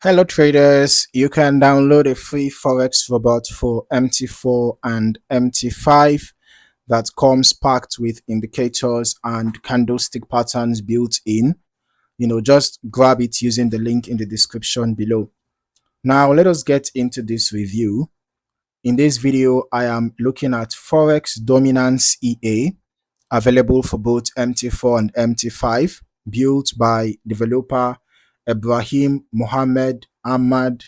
Hello traders, you can download a free Forex robot for MT4 and MT5 that comes packed with indicators and candlestick patterns built in. Just grab it using the link in the description below. Now let us get into this review. In this video, I am looking at Forex Dominance EA, available for both MT4 and MT5, built by developer Ibrahim Mohammed Ahmad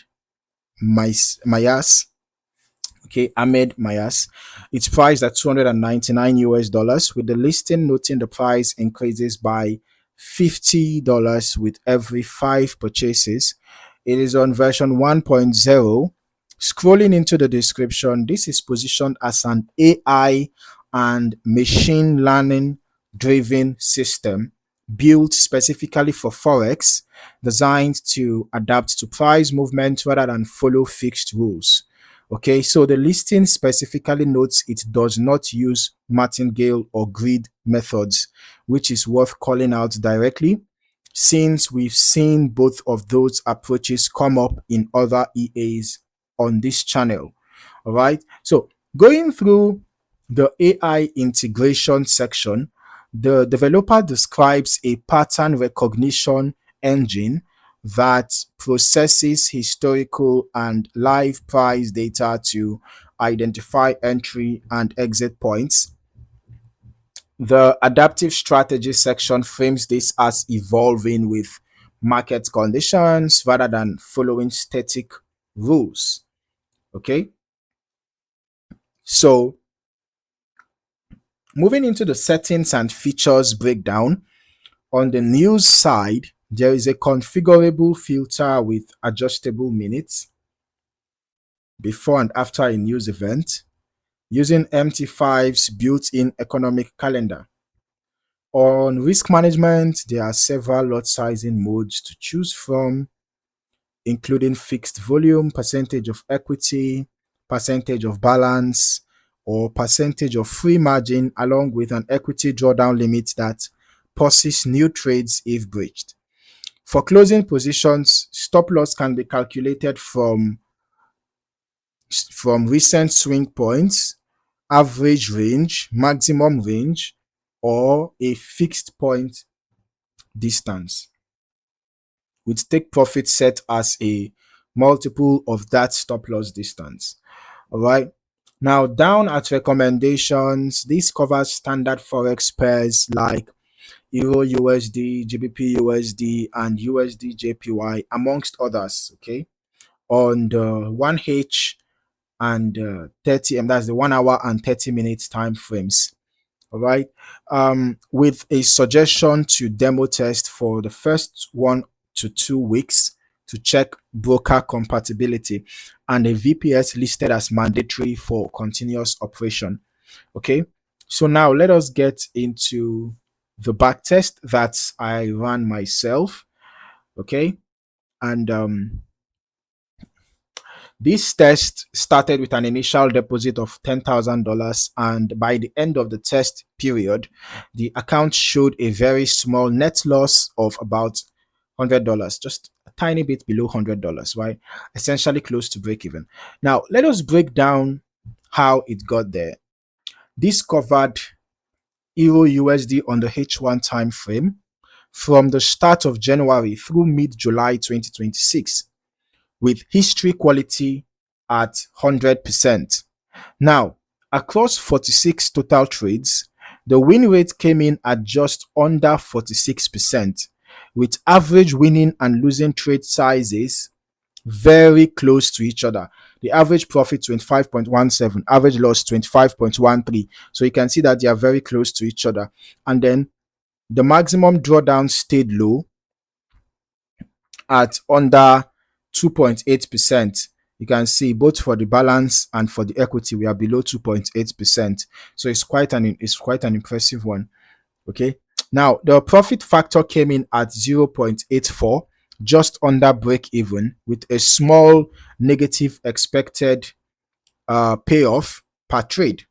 Mayas. Okay, Ahmed Mayas. It's priced at 299 US dollars, with the listing noting the price increases by $50 with every 5 purchases. It is on version 1.0. Scrolling into the description, this is positioned as an AI and machine learning driven system built specifically for Forex, designed to adapt to price movement rather than follow fixed rules. Okay, so the listing specifically notes it does not use martingale or grid methods, which is worth calling out directly, since we've seen both of those approaches come up in other EAs on this channel. All right, so going through the AI integration section, the developer describes a pattern recognition engine that processes historical and live price data to identify entry and exit points. The adaptive strategy section frames this as evolving with market conditions rather than following static rules. Okay, so moving into the settings and features breakdown, on the news side, there is a configurable filter with adjustable minutes before and after a news event using MT5's built-in economic calendar. On risk management, there are several lot sizing modes to choose from, including fixed volume, percentage of equity, percentage of balance, or percentage of free margin, along with an equity drawdown limit that pauses new trades if breached. For closing positions, stop loss can be calculated from recent swing points, average range, maximum range, or a fixed point distance, with take profit set as a multiple of that stop loss distance. All right. Now, down at recommendations, this covers standard Forex pairs like EURUSD, GBP/USD, and USD/JPY, amongst others. Okay. On the 1H and 30, that's the 1 hour and 30 minutes time frames. All right, with a suggestion to demo test for the first 1 to 2 weeks to check broker compatibility, and a VPS listed as mandatory for continuous operation. Okay, so now let us get into the back test that I ran myself. Okay, and this test started with an initial deposit of $10,000, and by the end of the test period, the account showed a very small net loss of about $100, just a tiny bit below $100, right? Essentially close to break even. Now, let us break down how it got there. This covered EURUSD on the H1 time frame from the start of January through mid-July 2026. With history quality at 100%. Now, across 46 total trades, the win rate came in at just under 46%, with average winning and losing trade sizes very close to each other. The average profit 25.17, average loss 25.13. So you can see that they are very close to each other. And then the maximum drawdown stayed low at under 2.8%. You can see both for the balance and for the equity, we are below 2.8%. So it's quite an impressive one. Okay. Now the profit factor came in at 0.84, just under break even, with a small negative expected payoff per trade.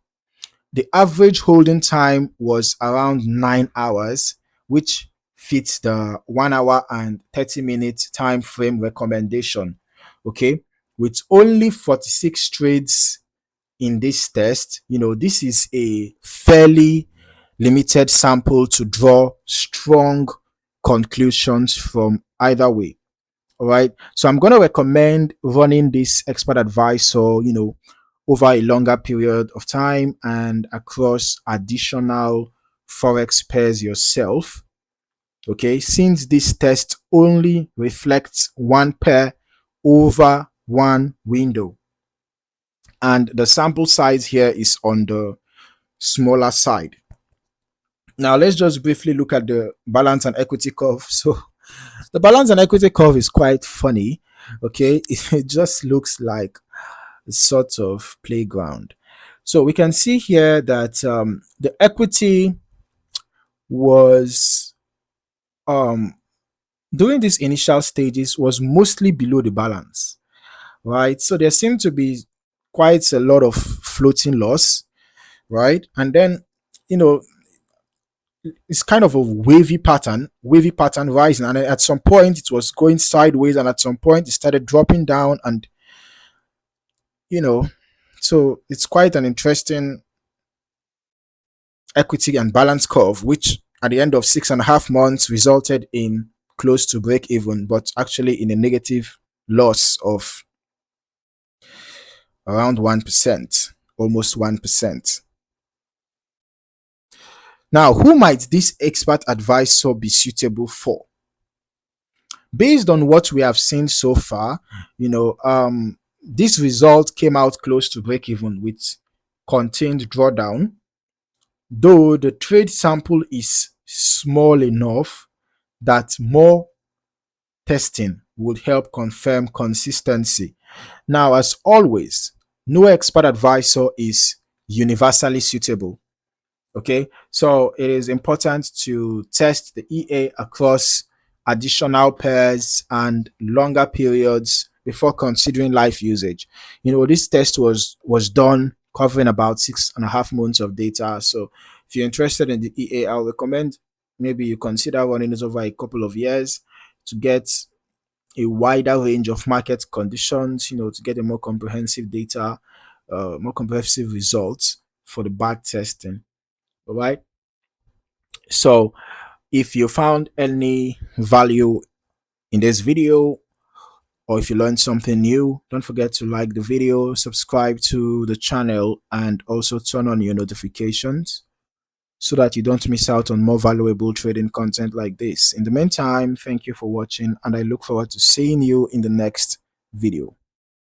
The average holding time was around 9 hours, which fits the 1 hour and 30-minute time frame recommendation. Okay, with only 46 trades in this test, this is a fairly limited sample to draw strong conclusions from either way. All right, so I'm going to recommend running this expert advisor, over a longer period of time and across additional forex pairs yourself. Okay, since this test only reflects one pair over one window, and the sample size here is on the smaller side. Now let's just briefly look at the balance and equity curve. So the balance and equity curve is quite funny. Okay, it just looks like a sort of playground. So we can see here that the equity was during these initial stages was mostly below the balance, right? So there seemed to be quite a lot of floating loss, right? And then, you know, it's kind of a wavy pattern rising. And at some point it was going sideways, and at some point it started dropping down. And, so it's quite an interesting equity and balance curve, which at the end of 6.5 months resulted in close to break even, but actually in a negative loss of around 1%, almost 1%. Now, who might this expert advisor be suitable for? Based on what we have seen so far, this result came out close to break even with contained drawdown, though the trade sample is small enough that more testing would help confirm consistency. Now, as always, no expert advisor is universally suitable. Okay, so it is important to test the EA across additional pairs and longer periods before considering live usage. This test was done covering about 6.5 months of data. So if you're interested in the EA, I'll recommend maybe you consider running it over a couple of years to get a wider range of market conditions, to get a more comprehensive data, more comprehensive results for the back testing. All right. So if you found any value in this video, or if you learned something new, don't forget to like the video, subscribe to the channel, and also turn on your notifications so that you don't miss out on more valuable trading content like this. In the meantime, thank you for watching, and I look forward to seeing you in the next video.